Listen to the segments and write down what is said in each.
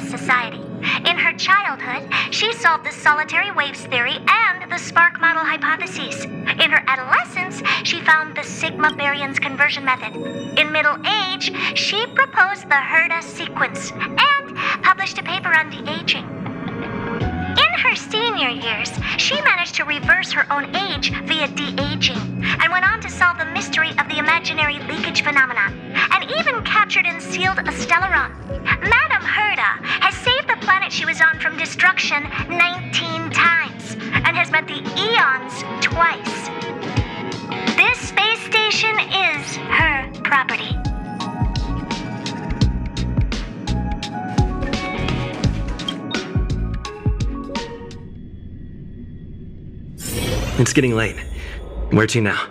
Society. In her childhood, she solved the solitary waves theory and the spark model hypotheses. In her adolescence, she found the sigma baryons conversion method. In middle age, she proposed the Herta sequence and published a paper on de-aging. In her senior years, she managed to reverse her own age via de-aging and went on to solve the mystery of the imaginary leakage phenomenon and even captured and sealed a stellaron. Madame Herta has saved the planet she was on from destruction 19 times and has met the Eons twice. This space station is her property. It's getting late. Where to now?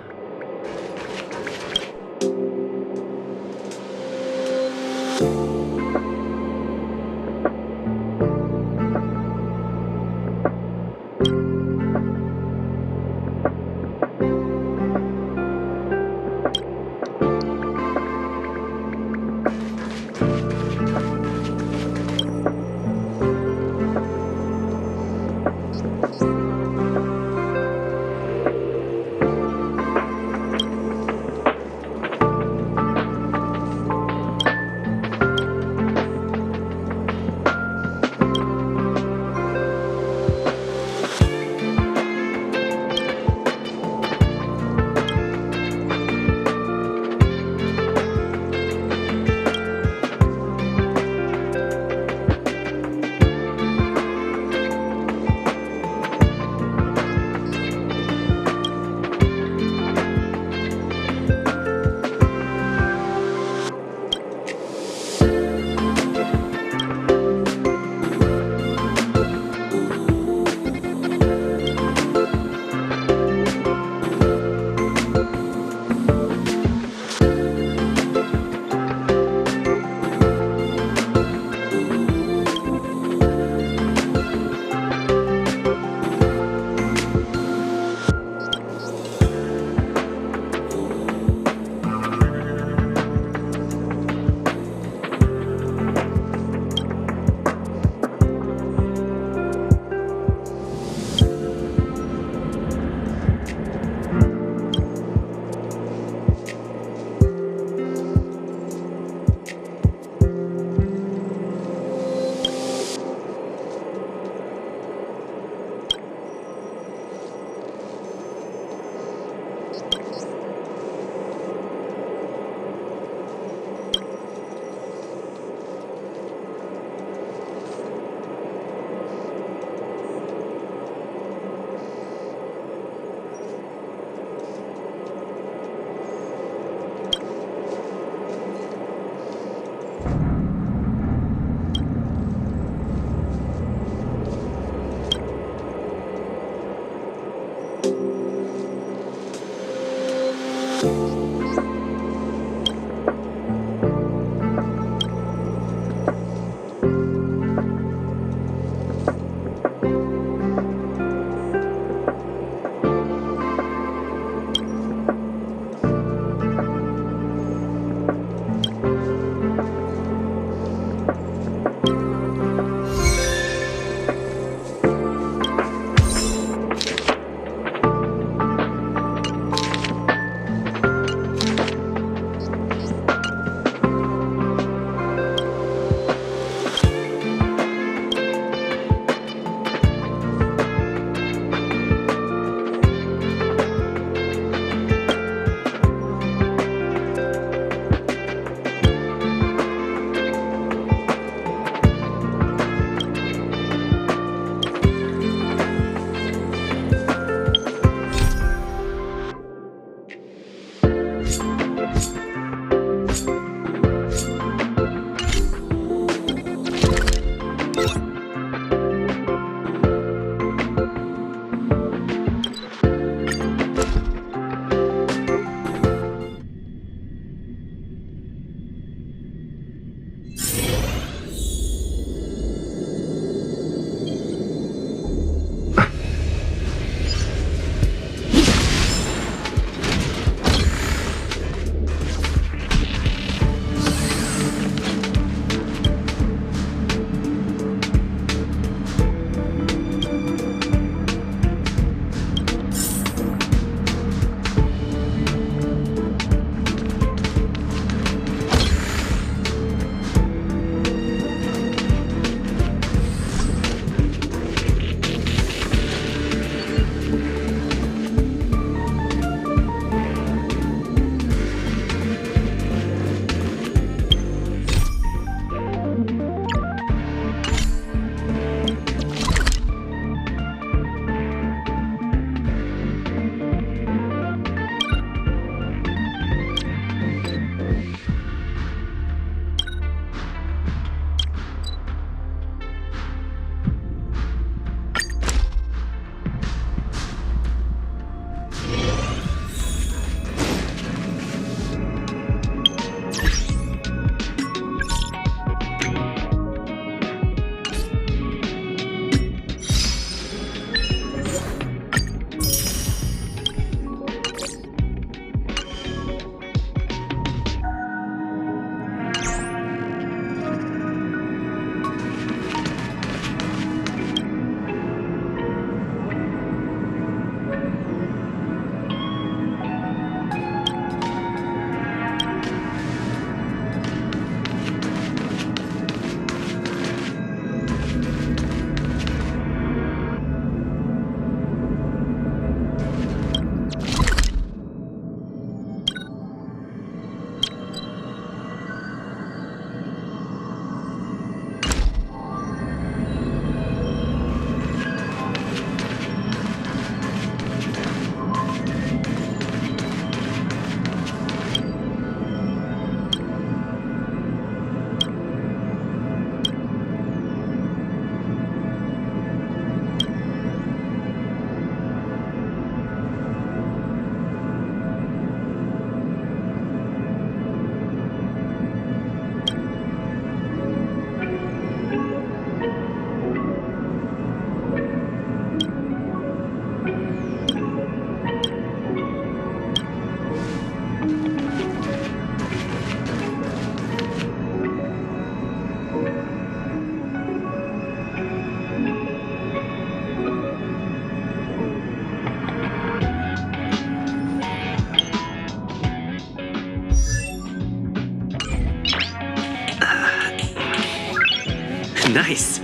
Nice.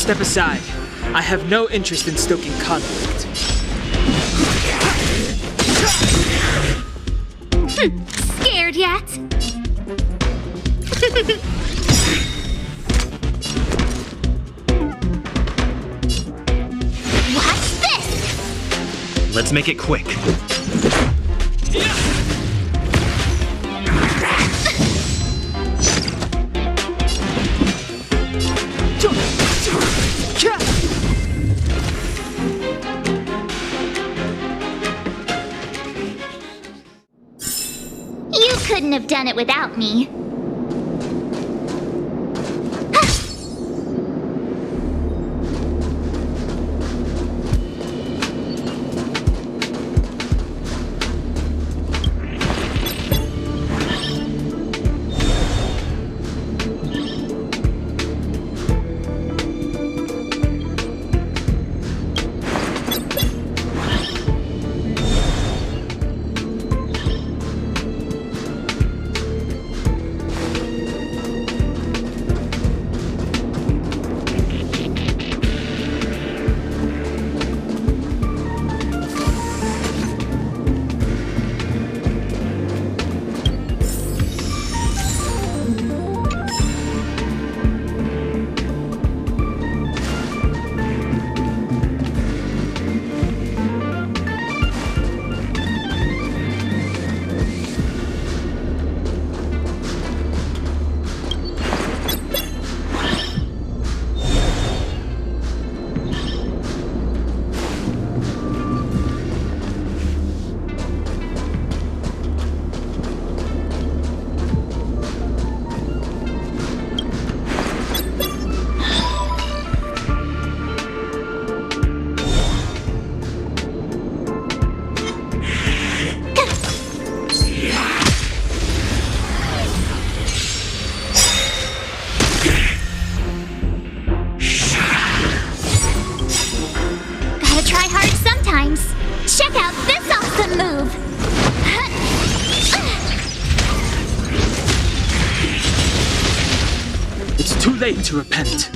step aside. I have no interest in stoking conflict. Scared yet? What's this? Let's make it quick. You couldn't have done it without me. Check out this awesome move! It's too late to repent.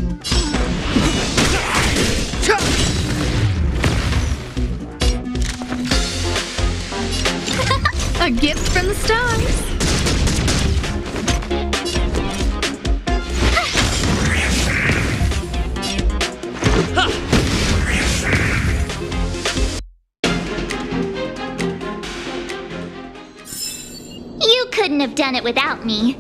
A gift from the stars. You couldn't have done it without me.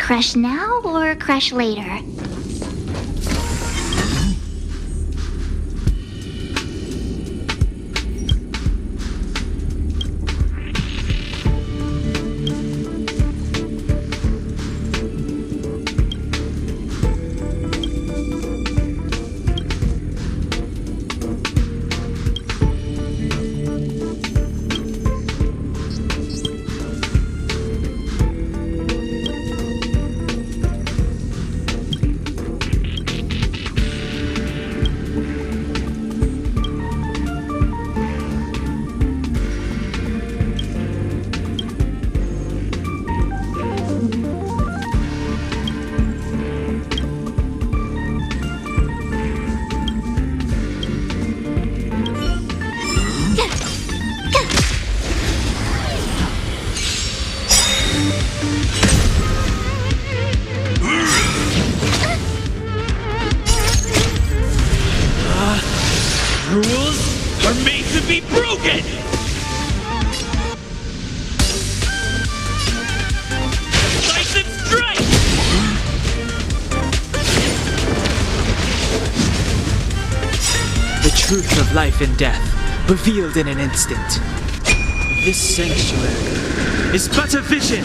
Crush now or crush later? Rules are made to be broken! Decisive strike! The truth of life and death, revealed in an instant. This sanctuary is but a vision.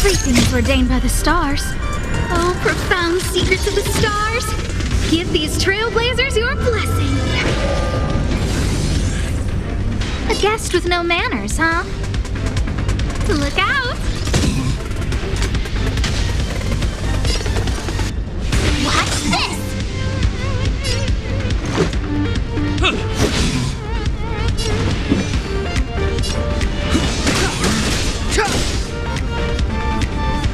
Everything is ordained by the stars. Oh, profound secrets of the stars. Give these trailblazers your blessing. A guest with no manners, huh? Look out! Watch this!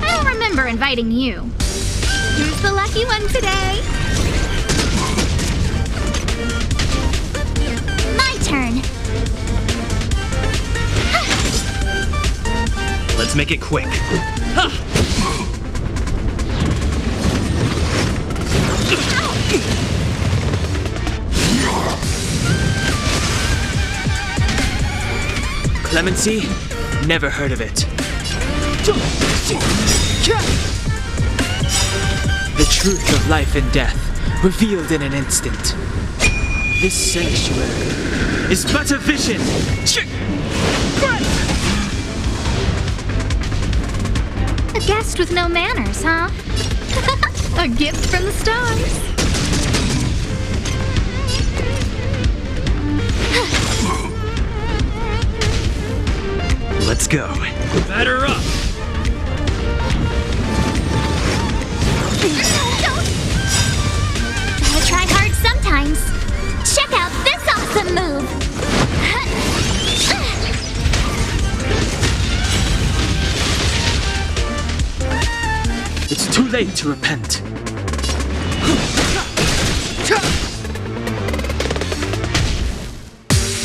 I don't remember inviting you. Who's the lucky one today? My turn. Let's make it quick. Clemency? Never heard of it. The truth of life and death, revealed in an instant. This sanctuary is but a vision. A guest with no manners, huh? A gift from the stars. Let's go. Batter up! I try hard sometimes. Check out this awesome move! It's too late to repent.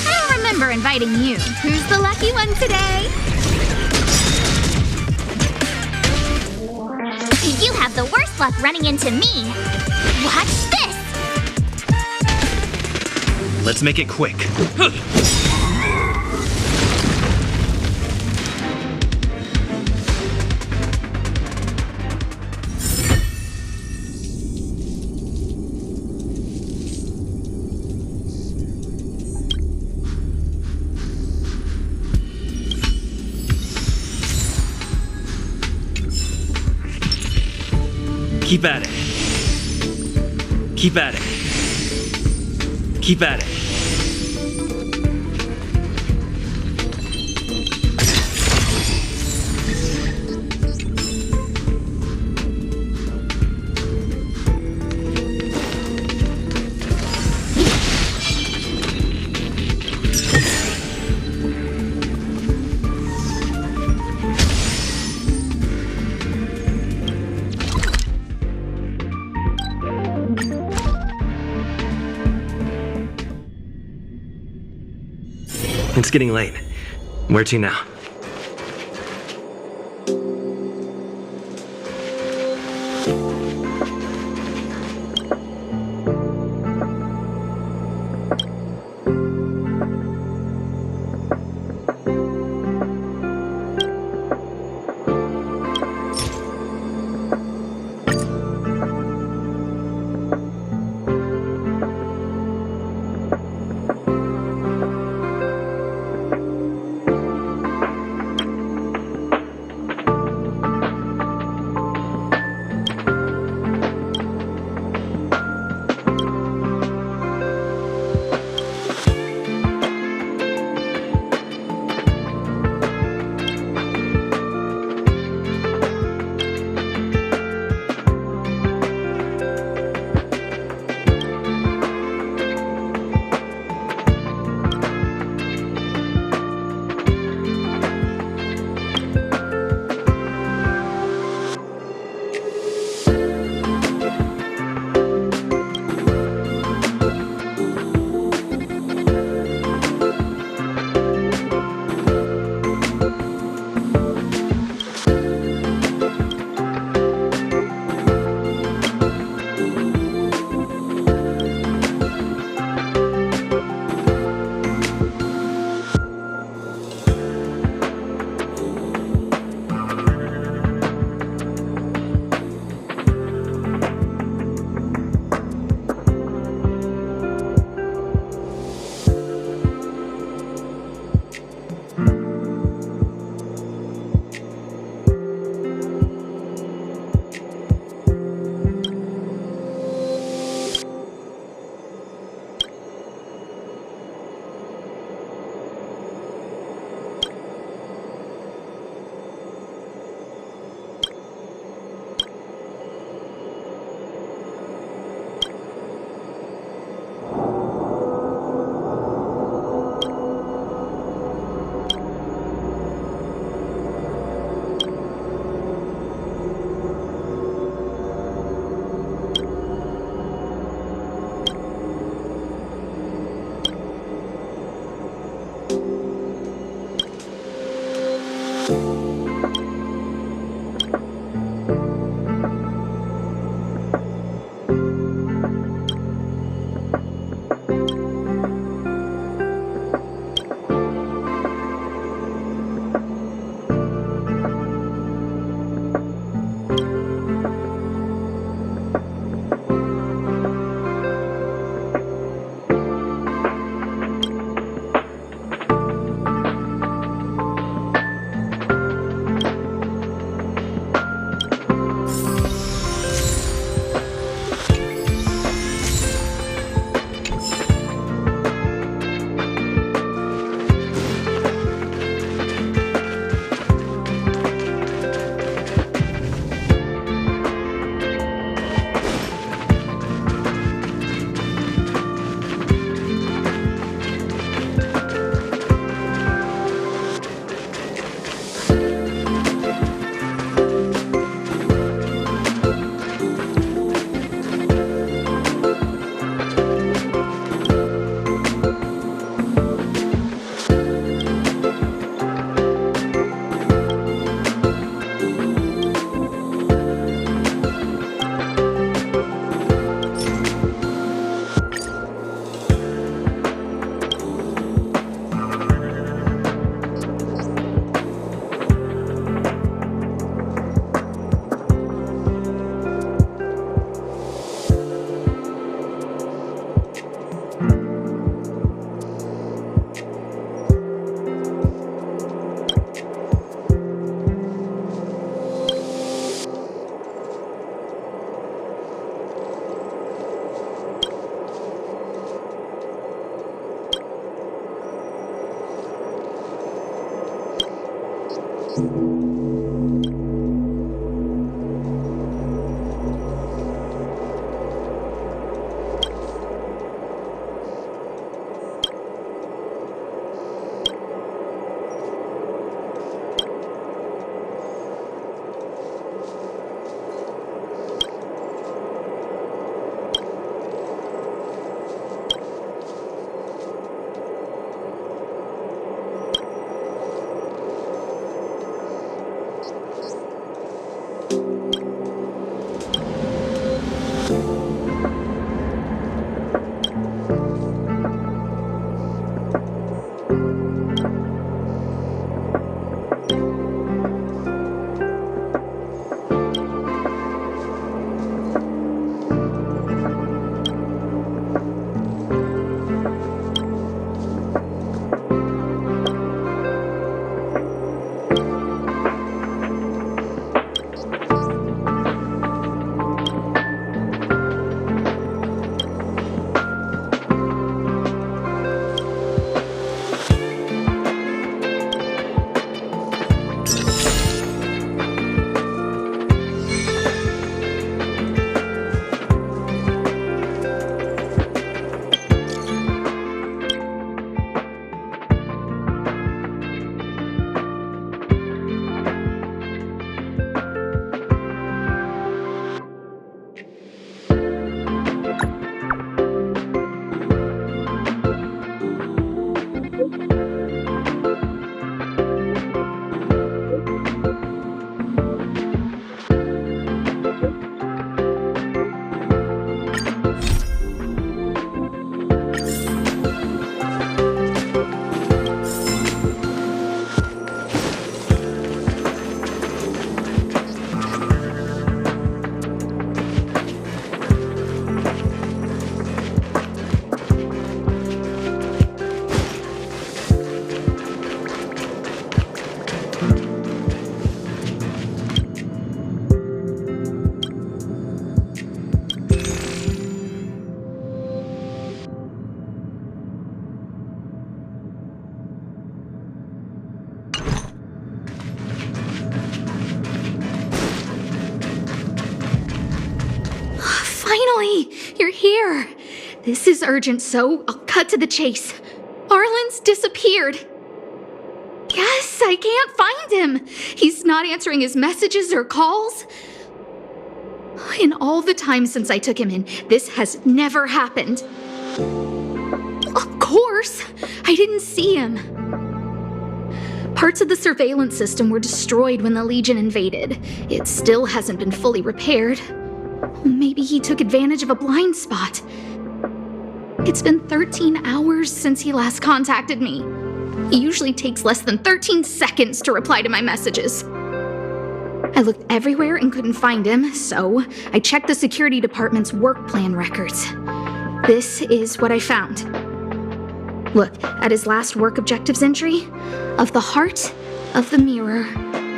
I don't remember inviting you. Who's the lucky one today? You have the worst luck running into me. Watch this! Let's make it quick. Keep at it. Keep at it. Keep at it. It's getting late. Where to now? Finally! You're here! This is urgent, so I'll cut to the chase. Arlen's disappeared. Yes, I can't find him. He's not answering his messages or calls. In all the time since I took him in, this has never happened. Of course, I didn't see him. Parts of the surveillance system were destroyed when the Legion invaded. It still hasn't been fully repaired. Maybe he took advantage of a blind spot. It's been 13 hours since he last contacted me. He usually takes less than 13 seconds to reply to my messages. I looked everywhere and couldn't find him, so I checked the security department's work plan records. This is what I found. Look at his last work objectives entry. Of the heart, of the mirror,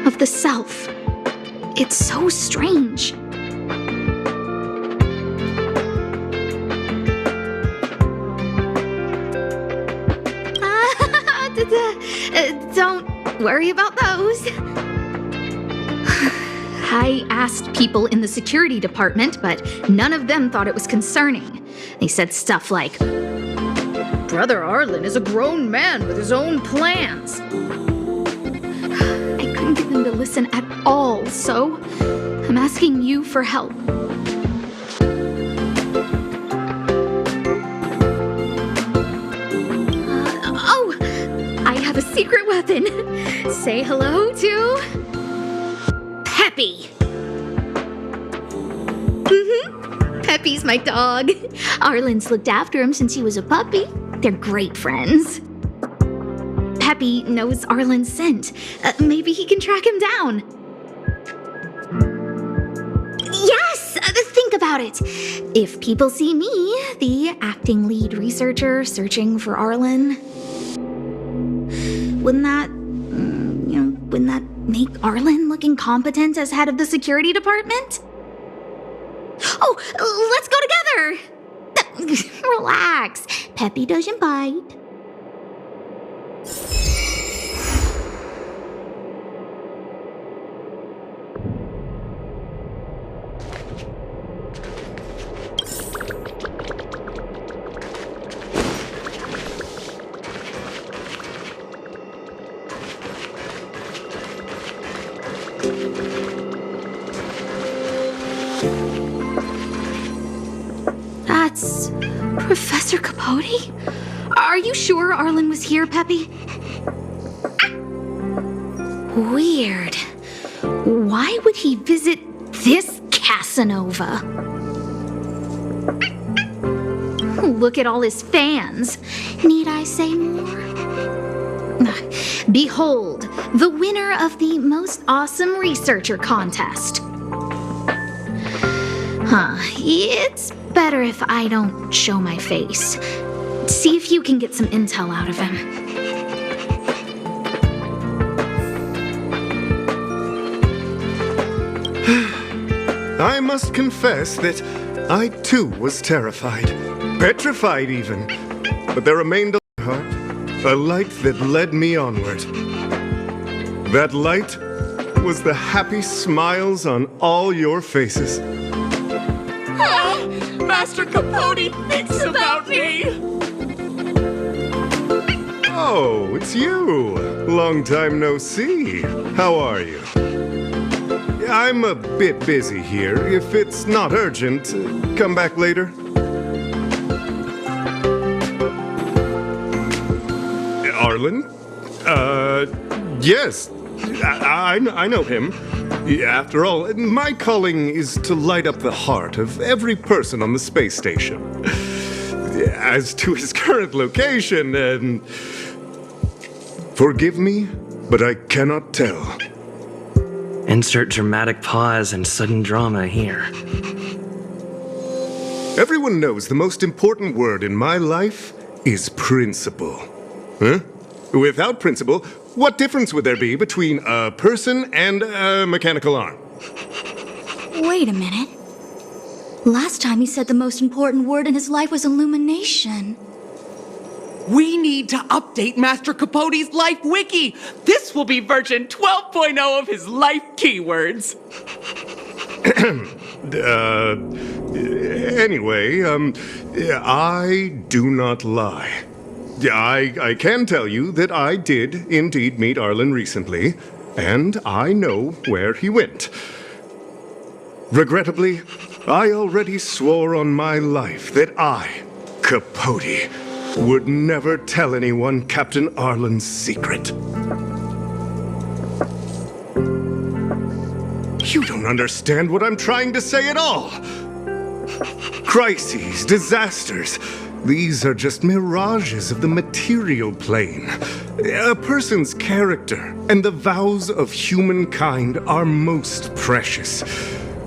of the self. It's so strange. Don't worry about those. I asked people in the security department, but none of them thought it was concerning. They said stuff like, "Brother Arlen is a grown man with his own plans." I couldn't get them to listen at all, so I'm asking you for help. I have a secret weapon. Say hello to Peppy. Peppy's my dog. Arlen's looked after him since he was a puppy. They're great friends. Peppy knows Arlen's scent. Maybe he can track him down. Yes! Think about it. If people see me, the acting lead researcher searching for Arlen, wouldn't that make Arlen look incompetent as head of the security department? Oh, let's go together! Relax. Peppy doesn't bite. That's Professor Capote? Are you sure Arlen was here, Peppy? Weird. Why would he visit this Casanova? Look at all his fans. Need I say more? Behold, the winner of the Most Awesome Researcher contest. It's better if I don't show my face. See if you can get some intel out of him. I must confess that I too was terrified, petrified even. But there remained a heart, a light that led me onward. That light was the happy smiles on all your faces. Master Capote thinks about me! Oh, it's you. Long time no see. How are you? I'm a bit busy here. If it's not urgent, come back later. Arlen? Yes. I know him. After all, my calling is to light up the heart of every person on the space station. As to his current location, forgive me, but I cannot tell. Insert dramatic pause and sudden drama here. Everyone knows the most important word in my life is principle. Huh? Without principle, what difference would there be between a person and a mechanical arm? Wait a minute. Last time he said the most important word in his life was illumination. We need to update Master Capote's Life Wiki. This will be version 12.0 of his life keywords. Anyway, I do not lie. I can tell you that I did indeed meet Arlen recently, and I know where he went. Regrettably, I already swore on my life that I, Capote, would never tell anyone Captain Arlen's secret. You don't understand what I'm trying to say at all. Crises, disasters, these are just mirages of the material plane. A person's character and the vows of humankind are most precious.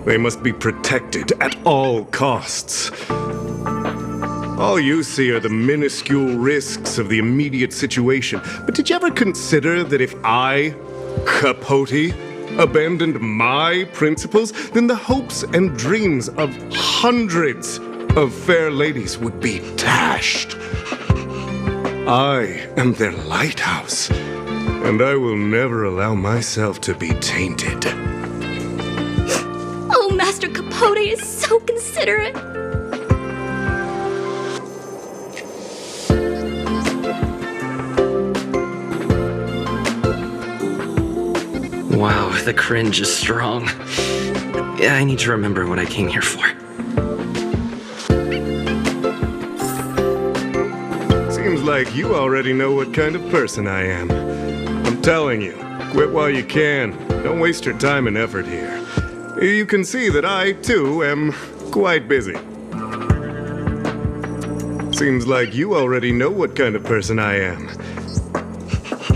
They must be protected at all costs. All you see are the minuscule risks of the immediate situation. But did you ever consider that if I, Capote, abandoned my principles, then the hopes and dreams of hundreds of fair ladies would be dashed? I am their lighthouse, and I will never allow myself to be tainted. Oh, Master Capote is so considerate. Wow, the cringe is strong. Yeah, I need to remember what I came here for. Seems like you already know what kind of person I am. I'm telling you, quit while you can. Don't waste your time and effort here. You can see that I, too, am quite busy. Seems like you already know what kind of person I am.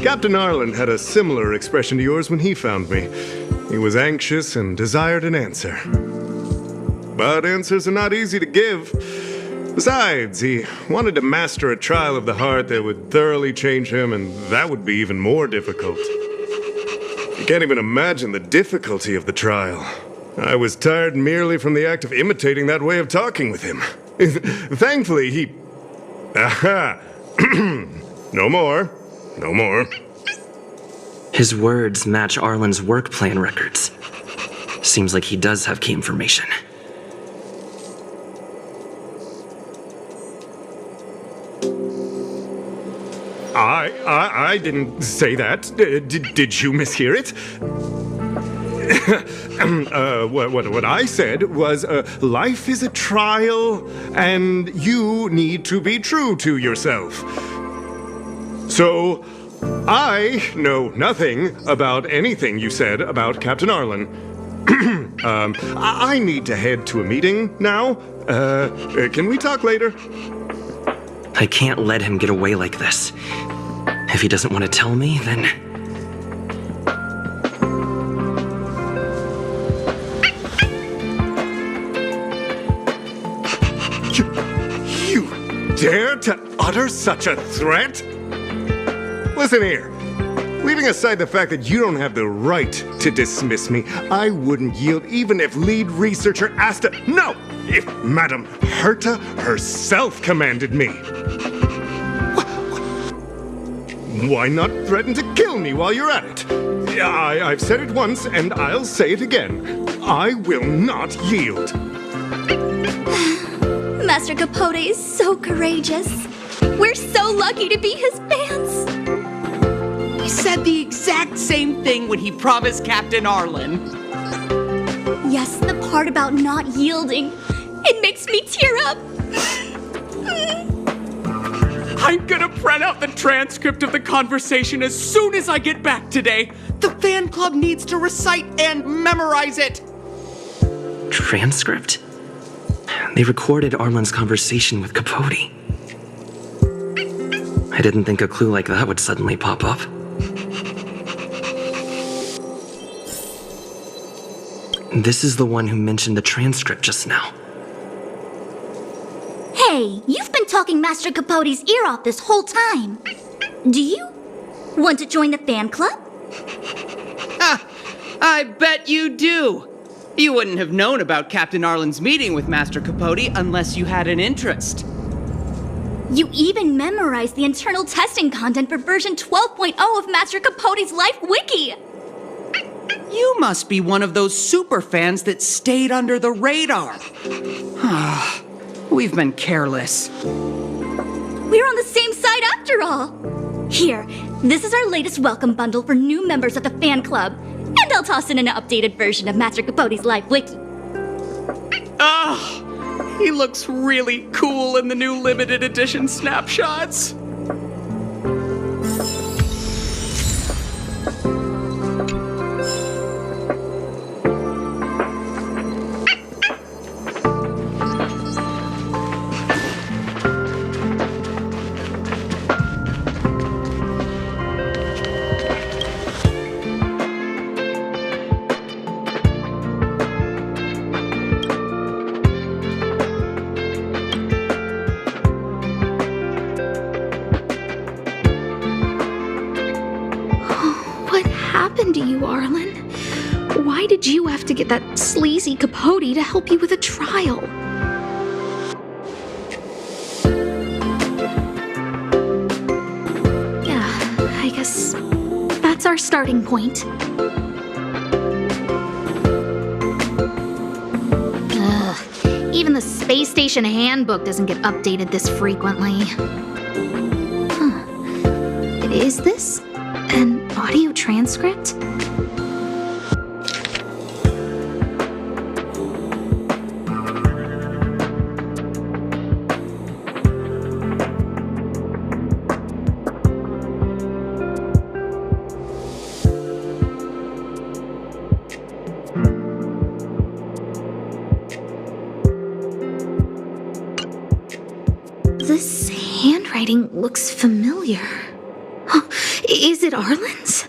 Captain Arlen had a similar expression to yours when he found me. He was anxious and desired an answer. But answers are not easy to give. Besides, he wanted to master a trial of the heart that would thoroughly change him, and that would be even more difficult. You can't even imagine the difficulty of the trial. I was tired merely from the act of imitating that way of talking with him. Thankfully, he... Aha! No more. No more. His words match Arlen's work plan records. Seems like he does have key information. I didn't say that. Did you mishear it? What I said was, life is a trial, and you need to be true to yourself. So, I know nothing about anything you said about Captain Arlen. I need to head to a meeting now. Can we talk later? I can't let him get away like this. If he doesn't want to tell me, then... You dare to utter such a threat? Listen here. Leaving aside the fact that you don't have the right to dismiss me, I wouldn't yield even if lead researcher Asta... No! If Madame Herta herself commanded me. Why not threaten to kill me while you're at it? I've said it once, and I'll say it again. I will not yield. Master Capote is so courageous. We're so lucky to be his fans. He said the exact same thing when he promised Captain Arlen. Yes, the part about not yielding. It makes me tear up. I'm gonna print out the transcript of the conversation as soon as I get back today. The fan club needs to recite and memorize it. Transcript? They recorded Arlen's conversation with Capote. I didn't think a clue like that would suddenly pop up. This is the one who mentioned the transcript just now. Hey, you've been talking Master Capote's ear off this whole time. Do you want to join the fan club? I bet you do. You wouldn't have known about Captain Arlen's meeting with Master Capote unless you had an interest. You even memorized the internal testing content for version 12.0 of Master Capote's Life Wiki. You must be one of those super fans that stayed under the radar. We've been careless. We're on the same side after all. Here, this is our latest welcome bundle for new members of the fan club. And I'll toss in an updated version of Master Capote's Life Wiki. He looks really cool in the new limited edition snapshots. Arlen? Why did you have to get that sleazy Capote to help you with a trial? Yeah, I guess that's our starting point. Even the space station handbook doesn't get updated this frequently. Is this an audio transcript? This handwriting looks familiar. Is it Arlen's?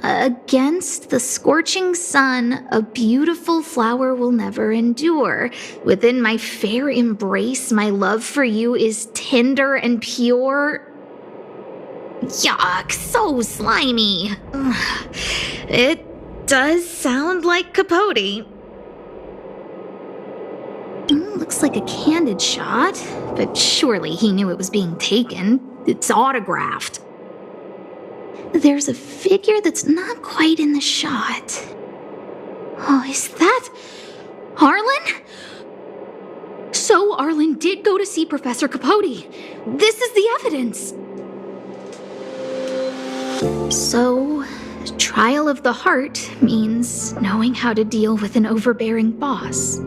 Against the scorching sun, a beautiful flower will never endure. Within my fair embrace, my love for you is tender and pure. Yuck, so slimy. It does sound like Capote. Looks like a candid shot, but surely he knew it was being taken. It's autographed. There's a figure that's not quite in the shot. Oh, is that Arlen? So Arlen did go to see Professor Capote. This is the evidence. So, trial of the heart means knowing how to deal with an overbearing boss.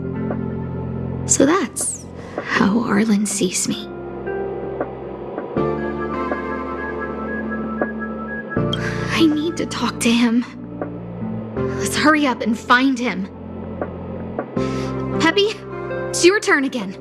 So that's how Arlen sees me. I need to talk to him. Let's hurry up and find him. Peppy, it's your turn again.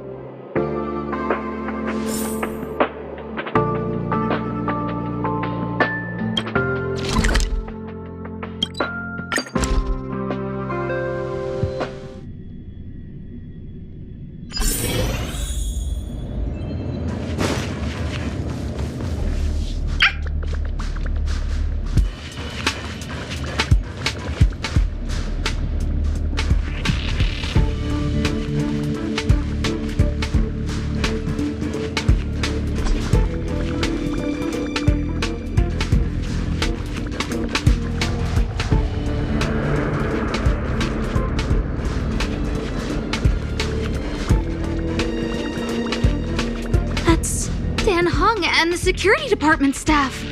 And the security department staff.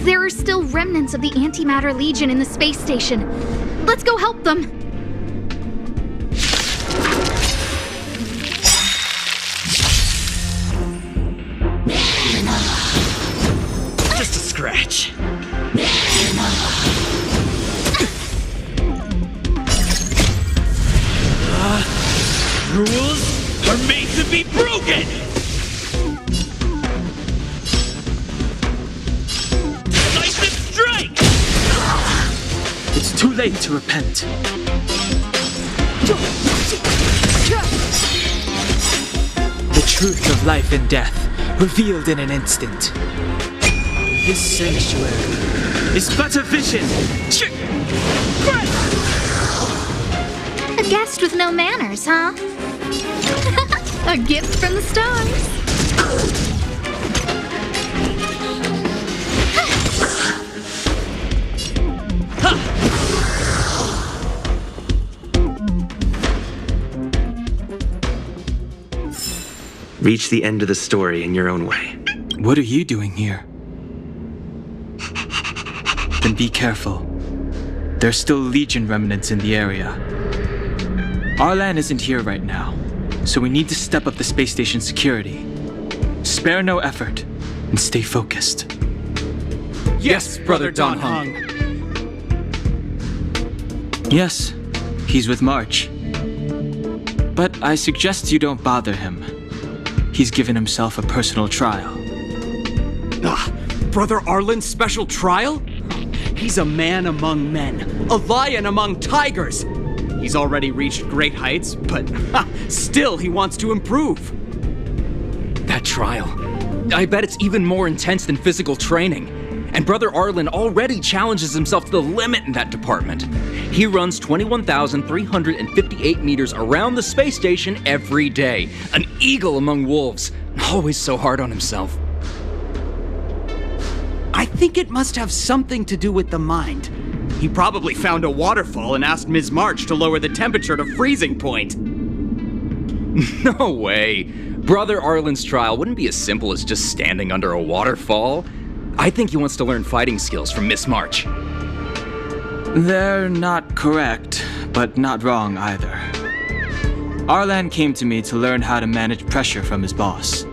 There are still remnants of the Antimatter Legion in the space station. Let's go help them. Just a scratch. Rules are made to be broken! It's too late to repent. The truth of life and death, revealed in an instant. This sanctuary is but a vision. A guest with no manners, huh? A gift from the stars. Reach the end of the story in your own way. What are you doing here? Then be careful. There's still Legion remnants in the area. Arlen isn't here right now, so we need to step up the space station security. Spare no effort, and stay focused. Yes, Brother Don Hung. Yes, he's with March. But I suggest you don't bother him. He's given himself a personal trial. Brother Arlen's special trial? He's a man among men, a lion among tigers. He's already reached great heights, but still he wants to improve. That trial. I bet it's even more intense than physical training. and Brother Arlen already challenges himself to the limit in that department. He runs 21,358 meters around the space station every day. An eagle among wolves. Always so hard on himself. I think it must have something to do with the mind. He probably found a waterfall and asked Ms. March to lower the temperature to freezing point. No way. Brother Arlen's trial wouldn't be as simple as just standing under a waterfall. I think he wants to learn fighting skills from Miss March. They're not correct, but not wrong either. Arlan came to me to learn how to manage pressure from his boss.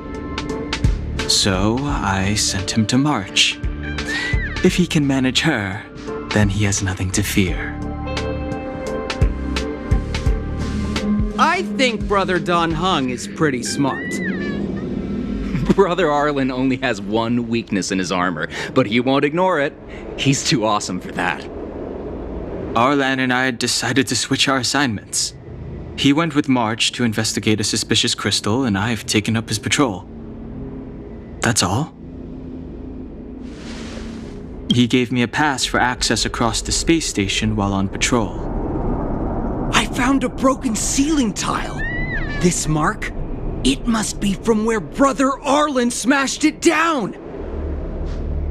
So I sent him to March. If he can manage her, then he has nothing to fear. I think Brother Don Hung is pretty smart. Brother Arlen only has one weakness in his armor, but he won't ignore it. He's too awesome for that. Arlan and I decided to switch our assignments. He went with March to investigate a suspicious crystal, and I've taken up his patrol. That's all. He gave me a pass for access across the space station while on patrol. I found a broken ceiling tile. This mark? It must be from where Brother Arlen smashed it down.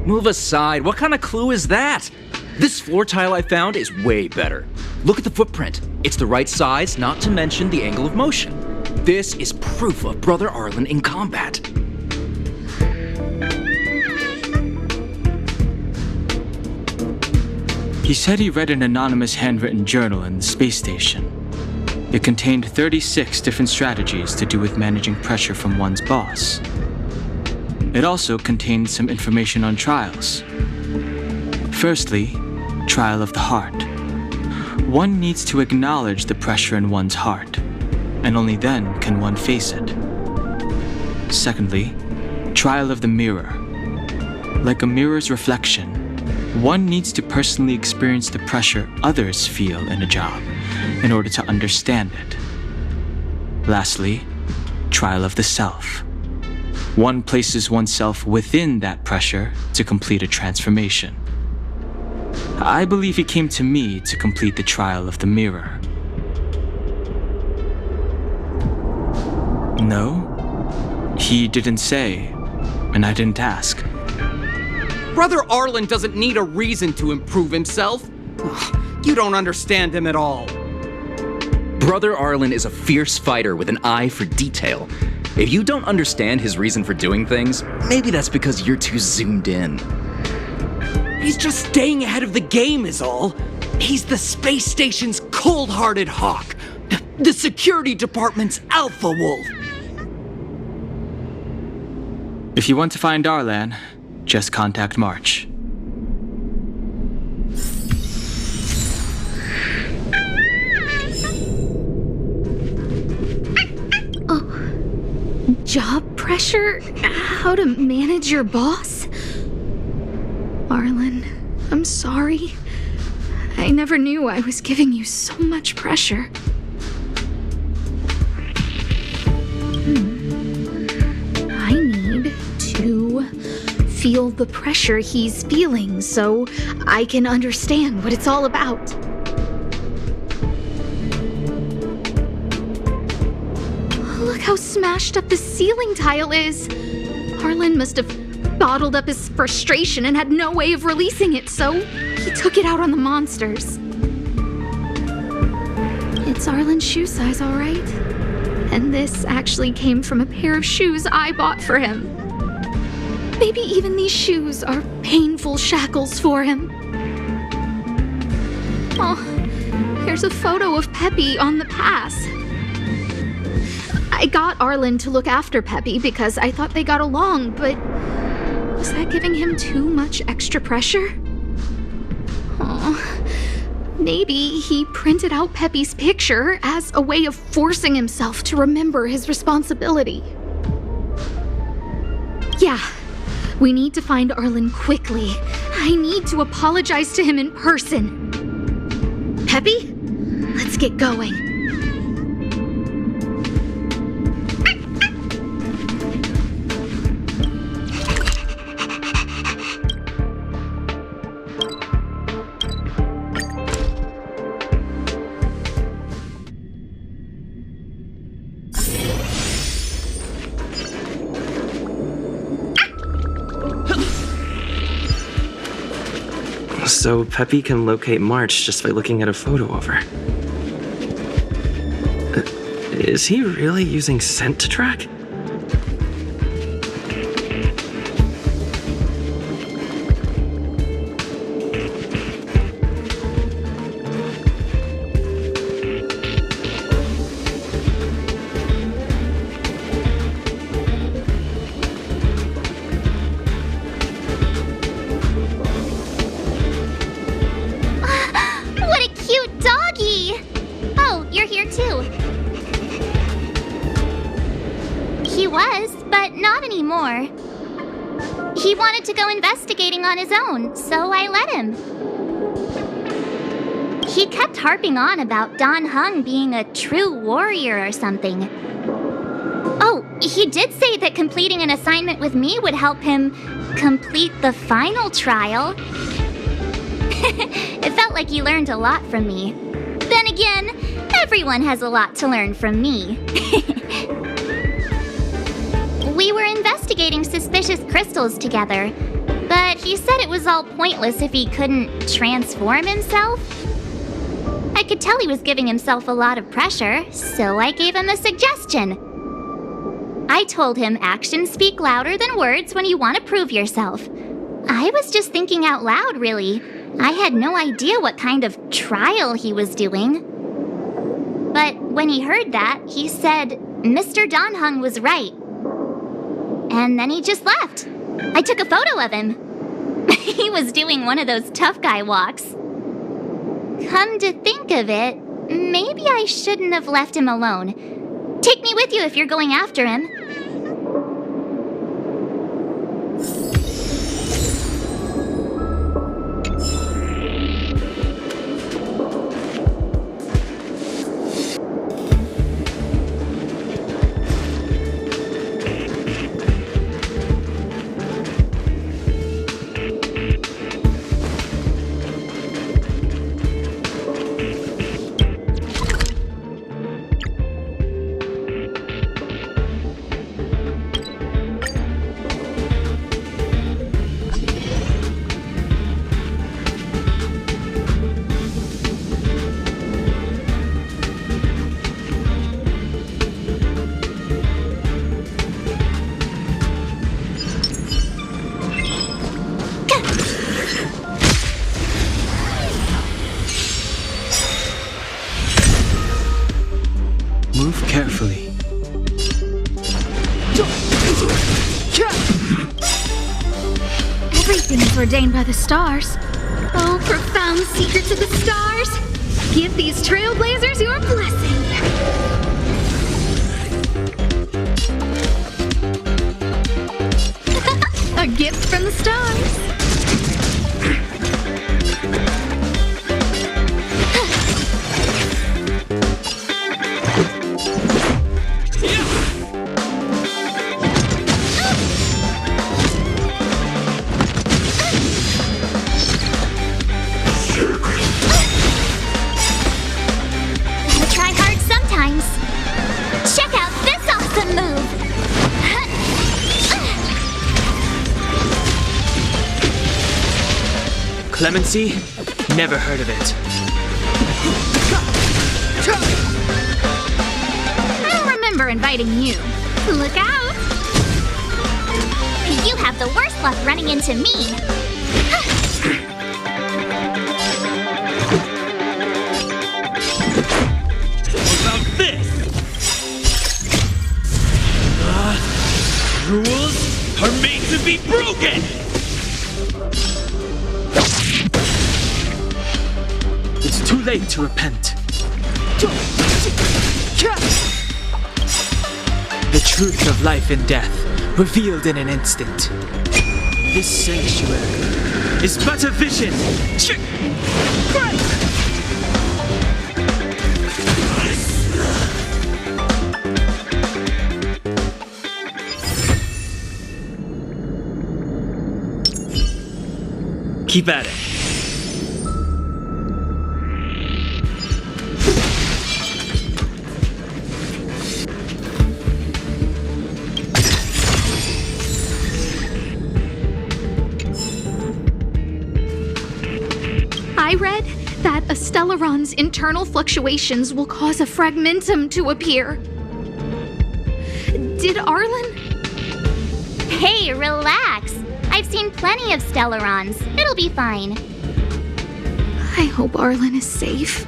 Move aside. What kind of clue is that? This floor tile I found is way better. Look at the footprint. It's the right size, not to mention the angle of motion. This is proof of Brother Arlen in combat. He said he read an anonymous handwritten journal in the space station. It contained 36 different strategies to do with managing pressure from one's boss. It also contained some information on trials. Firstly, trial of the heart. One needs to acknowledge the pressure in one's heart, and only then can one face it. Secondly, trial of the mirror. Like a mirror's reflection, one needs to personally experience the pressure others feel in a job in order to understand it. Lastly, trial of the self. One places oneself within that pressure to complete a transformation. I believe he came to me to complete the trial of the mirror. No, he didn't say, and I didn't ask. Brother Arlen doesn't need a reason to improve himself. You don't understand him at all. Brother Arlen is a fierce fighter with an eye for detail. If you don't understand his reason for doing things, maybe that's because you're too zoomed in. He's just staying ahead of the game is all. He's the space station's cold-hearted hawk. The security department's alpha wolf. If you want to find Arlan, just contact March. Job pressure? How to manage your boss? Arlen, I'm sorry. I never knew I was giving you so much pressure. I need to feel the pressure he's feeling so I can understand what it's all about. Look how smashed up the ceiling tile is. Arlen must have bottled up his frustration and had no way of releasing it, so he took it out on the monsters. It's Arlen's shoe size, all right. And this actually came from a pair of shoes I bought for him. Maybe even these shoes are painful shackles for him. Oh, here's a photo of Peppy on the pass. I got Arlen to look after Peppy because I thought they got along, but was that giving him too much extra pressure? Oh, maybe he printed out Peppy's picture as a way of forcing himself to remember his responsibility. Yeah, we need to find Arlen quickly. I need to apologize to him in person. Peppy, let's get going. So Peppy can locate March just by looking at a photo of her. Is he really using scent to track? What a cute doggy! Oh, you're here too. He was, but not anymore. He wanted to go investigating on his own, so I let him. He kept harping on about Don Hung being a true warrior or something. Oh, he did say that completing an assignment with me would help him complete the final trial. It felt like he learned a lot from me. Then again, everyone has a lot to learn from me. We were investigating suspicious crystals together, but he said it was all pointless if he couldn't transform himself. I could tell he was giving himself a lot of pressure, so I gave him a suggestion. I told him actions speak louder than words when you want to prove yourself. I was just thinking out loud, really. I had no idea what kind of trial he was doing. But when he heard that, he said Mr. Don Hung was right. And then he just left. I took a photo of him. He was doing one of those tough guy walks. Come to think of it, maybe I shouldn't have left him alone. Take me with you if you're going after him. Move carefully. Everything is ordained by the stars. Oh, profound secrets of the stars. Give these trailblazers your blessing. A gift from the stars. Try hard sometimes. Check out this awesome move. Clemency? Never heard of it. I don't remember inviting you. Look out! You have the worst luck running into me. About this! Rules are made to be broken! It's too late to repent. The truth of life and death, revealed in an instant. This sanctuary is but a vision. Keep at it. I read that a Stellaron's internal fluctuations will cause a fragmentum to appear. Did Arlen? Hey, relax. I've seen plenty of Stellarons. It'll be fine. I hope Arlen is safe.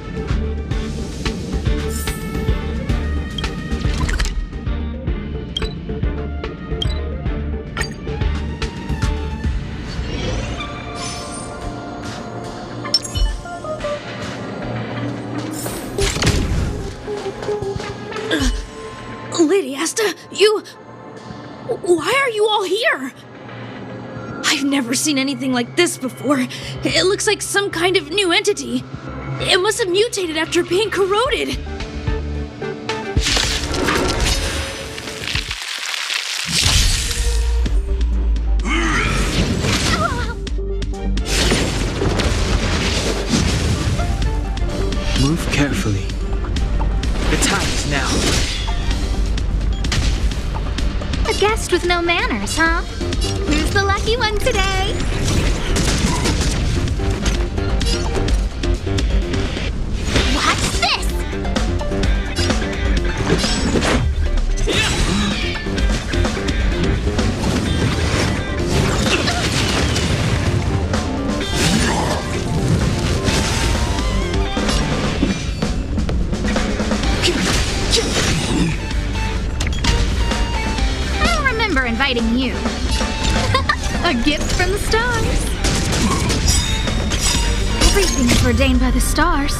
Lady Asta, you... Why are you all here? I've never seen anything like this before. It looks like some kind of new entity. It must have mutated after being corroded. Move carefully. The time is now. A guest with no manners, huh? Who's the lucky one today? What's this? I don't remember inviting you. A gift from the stars. Everything is ordained by the stars.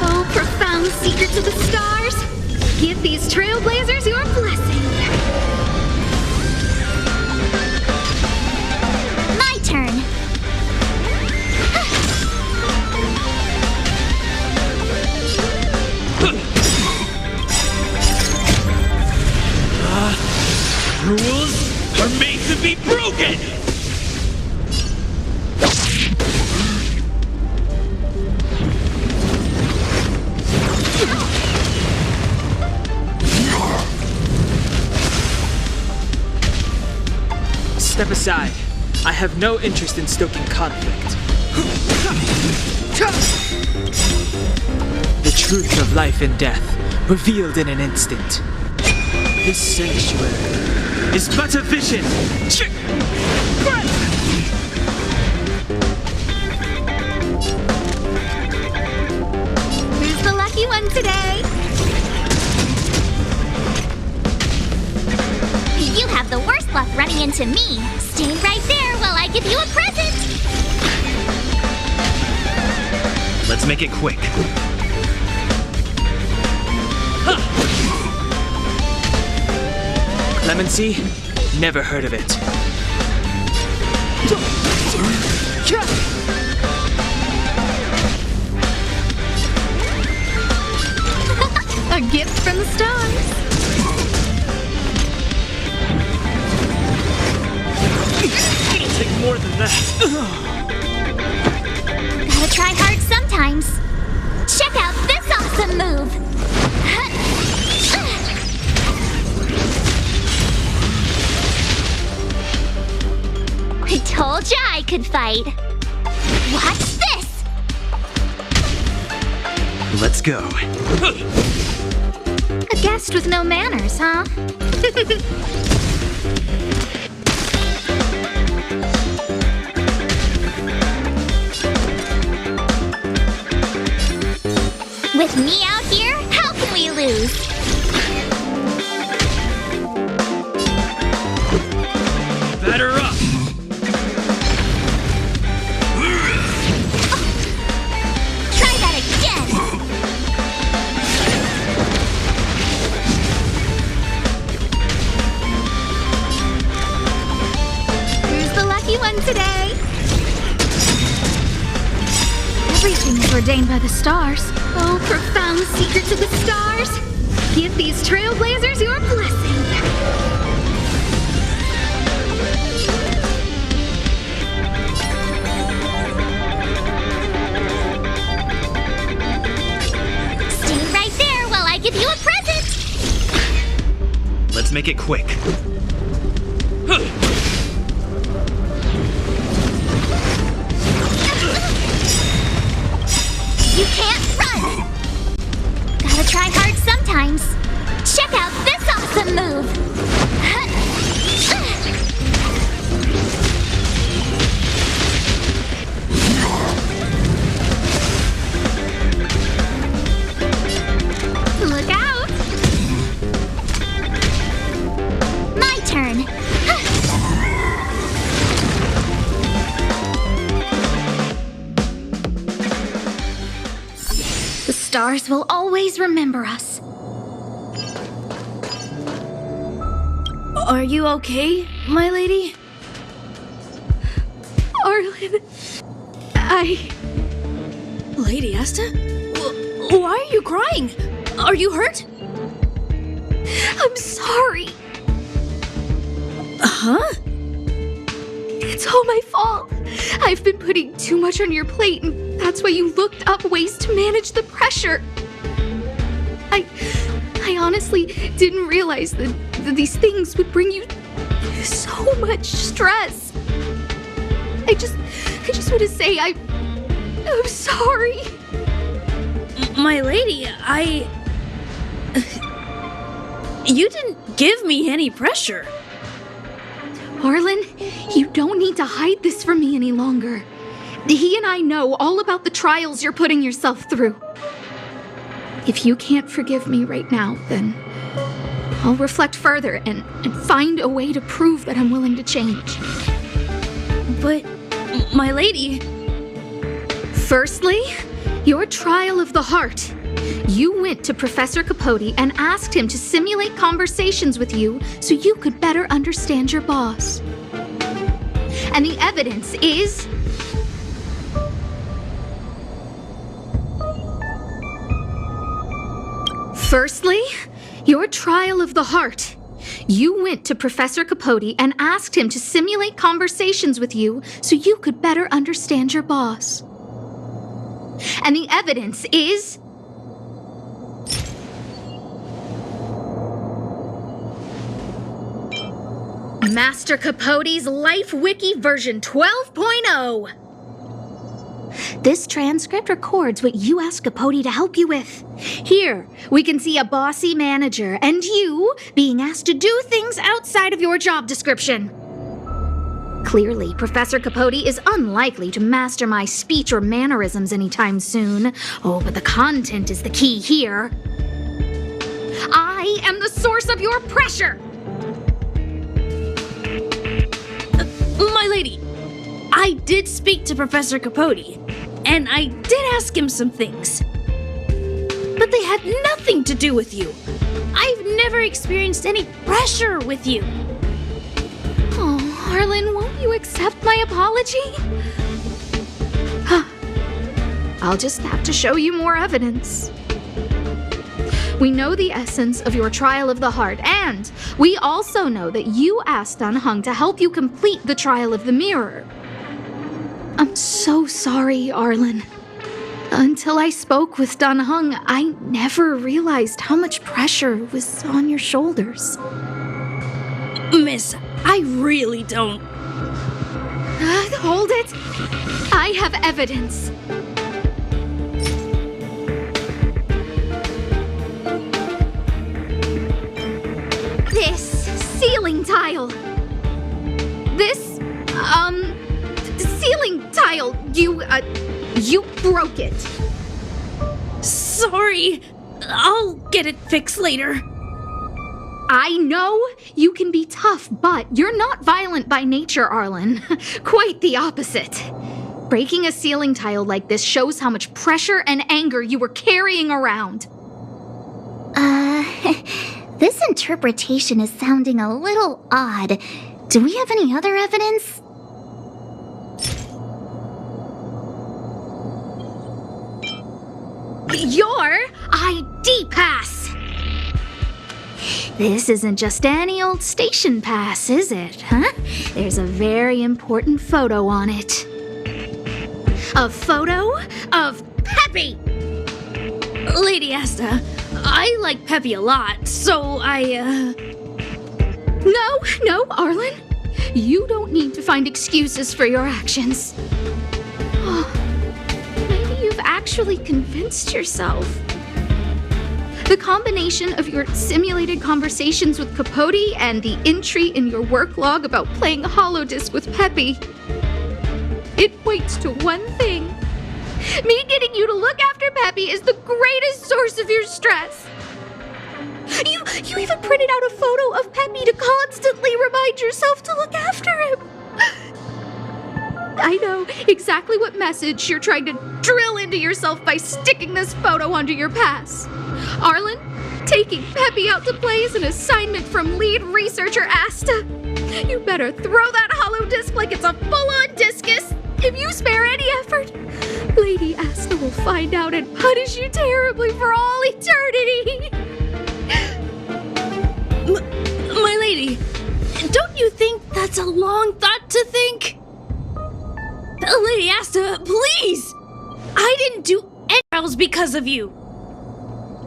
Oh, profound secrets of the stars. Give these trailblazers your blessing. My turn. Rules are made to be broken! Step aside. I have no interest in stoking conflict. The truth of life and death, revealed in an instant. This sanctuary is but a vision. Who's the lucky one today? You have the worst luck running into me. Stay right there while I give you a present. Let's make it quick. Clemency? Never heard of it. A gift from the stars. It'll take more than that. Gotta try hard sometimes. Check out this awesome move. I told ya I could fight. What's this? Let's go. A guest with no manners, huh? With me out here, how can we lose? Batter up! Try that again. Who's the lucky one today? Everything is ordained by the stars. Oh, profound secrets of the stars. Give these trailblazers your blessing. Stay right there while I give you a present. Let's make it quick. You can't run! Gotta try hard sometimes. Check out this awesome move! Look out! My turn. The stars will always remember us. Are you okay, my lady? Arlen, Lady Asta? Why are you crying? Are you hurt? I'm sorry. Huh? It's all my fault. I've been putting too much on your plate, and that's why you looked up ways to manage the pressure. I honestly didn't realize that these things would bring you so much stress. I just want to say I'm sorry. My lady, You didn't give me any pressure. Arlen, you don't need to hide this from me any longer. He and I know all about the trials you're putting yourself through. If you can't forgive me right now, then I'll reflect further and find a way to prove that I'm willing to change. But, my lady... Firstly, your trial of the heart. You went to Professor Capote and asked him to simulate conversations with you so you could better understand your boss. And the evidence is... Firstly, your trial of the heart. You went to Professor Capote and asked him to simulate conversations with you so you could better understand your boss. And the evidence is... Master Capote's Life Wiki version 12.0. This transcript records what you asked Capote to help you with. Here, we can see a bossy manager and you being asked to do things outside of your job description. Clearly, Professor Capote is unlikely to master my speech or mannerisms anytime soon. Oh, but the content is the key here. I am the source of your pressure! My lady, I did speak to Professor Capote, and I did ask him some things. But they had nothing to do with you. I've never experienced any pressure with you. Oh, Arlen, won't you accept my apology? I'll just have to show you more evidence. We know the essence of your trial of the heart, and we also know that you asked Dunhung to help you complete the trial of the mirror. I'm so sorry, Arlen. Until I spoke with Dunhung, I never realized how much pressure was on your shoulders. Miss, I really don't. Hold it. I have evidence. This ceiling tile. This, ceiling tile. You broke it. Sorry. I'll get it fixed later. I know you can be tough, but you're not violent by nature, Arlen. Quite the opposite. Breaking a ceiling tile like this shows how much pressure and anger you were carrying around. This interpretation is sounding a little odd. Do we have any other evidence? Your ID pass! This isn't just any old station pass, is it, huh? There's a very important photo on it. A photo of Peppy! Lady Asta, I like Peppy a lot, so No, Arlen. You don't need to find excuses for your actions. Maybe you you've actually convinced yourself. The combination of your simulated conversations with Capote and the entry in your work log about playing holodisc with Peppy, it points to one thing. Me getting you to look after Peppy is the greatest source of your stress. You even printed out a photo of Peppy to constantly remind yourself to look after him. I know exactly what message you're trying to drill into yourself by sticking this photo onto your pass. Arlen, taking Peppy out to play is an assignment from lead researcher Asta. You better throw that holodisc like it's a full-on discus. If you spare any effort, Lady Asta will find out and punish you terribly for all eternity. My lady, don't you think that's a long thought to think? Lady Asta, please! I didn't do any trials because of you.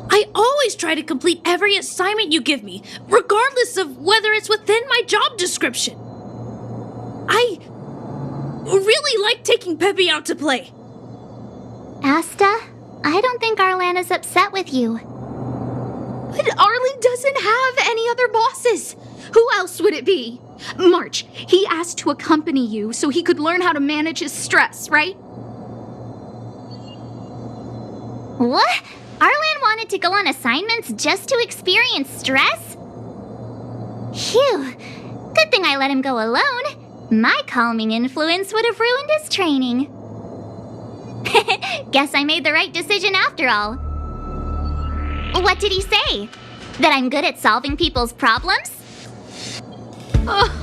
I always try to complete every assignment you give me, regardless of whether it's within my job description. I really like taking Peppy out to play. Asta, I don't think Arlan is upset with you. But Arlen doesn't have any other bosses. Who else would it be? March, he asked to accompany you so he could learn how to manage his stress, right? What? Arlan wanted to go on assignments just to experience stress? Phew. Good thing I let him go alone. My calming influence would have ruined his training. Guess I made the right decision after all. What did he say? That I'm good at solving people's problems?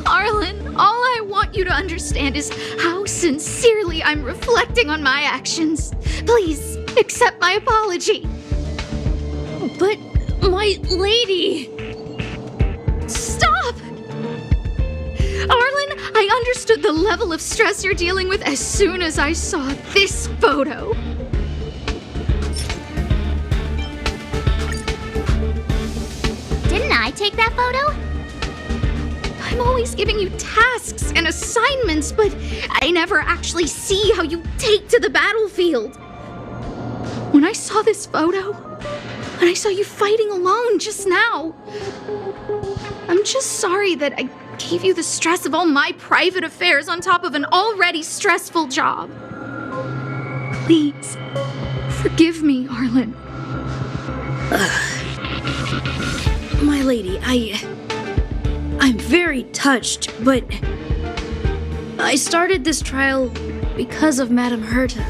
Arlen, all I want you to understand is how sincerely I'm reflecting on my actions. Please, accept my apology. But, my lady... Stop! Arlen, I understood the level of stress you're dealing with as soon as I saw this photo. Didn't I take that photo? I'm always giving you tasks and assignments, but I never actually see how you take to the battlefield. When I saw this photo, when I saw you fighting alone just now, I'm just sorry that I gave you the stress of all my private affairs on top of an already stressful job. Please, forgive me, Arlen. My lady, I'm very touched, but I started this trial because of Madame Herta.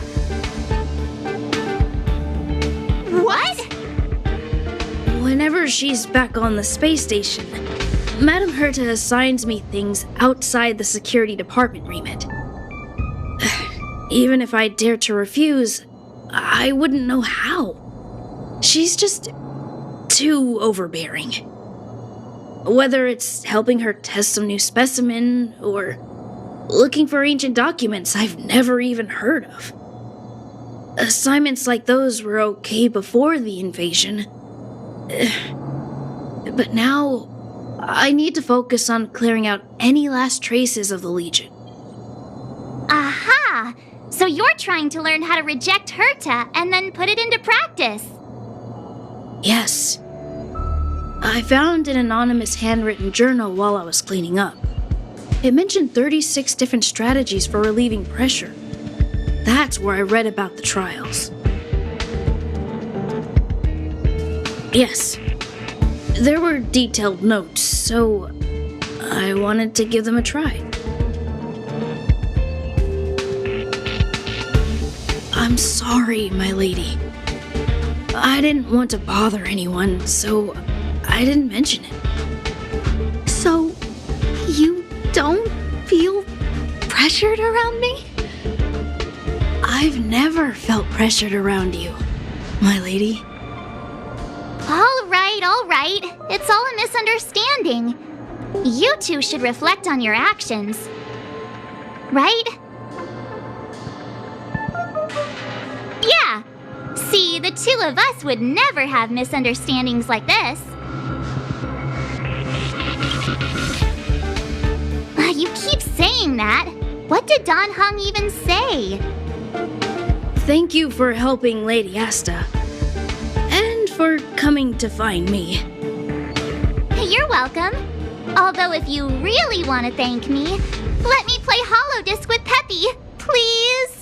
What? Whenever she's back on the space station, Madame Herta assigns me things outside the security department remit. Even if I dared to refuse, I wouldn't know how. She's just too overbearing. Whether it's helping her test some new specimen, or looking for ancient documents I've never even heard of. Assignments like those were okay before the invasion. But now, I need to focus on clearing out any last traces of the Legion. Aha! So you're trying to learn how to reject Herta and then put it into practice. Yes. I found an anonymous handwritten journal while I was cleaning up. It mentioned 36 different strategies for relieving pressure. That's where I read about the trials. Yes. There were detailed notes, so I wanted to give them a try. I'm sorry, my lady. I didn't want to bother anyone, so I didn't mention it. So, you don't feel pressured around me? I've never felt pressured around you, my lady. All right. It's all a misunderstanding. You two should reflect on your actions. Right? Yeah. See, the two of us would never have misunderstandings like this. You keep saying that. What did Don Hung even say? Thank you for helping Lady Asta. And for coming to find me. You're welcome. Although if you really want to thank me, let me play Hollow Disc with Peppy, please.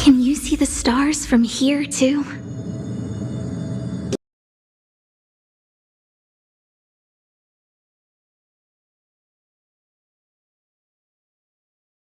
Can you see the stars from here, too?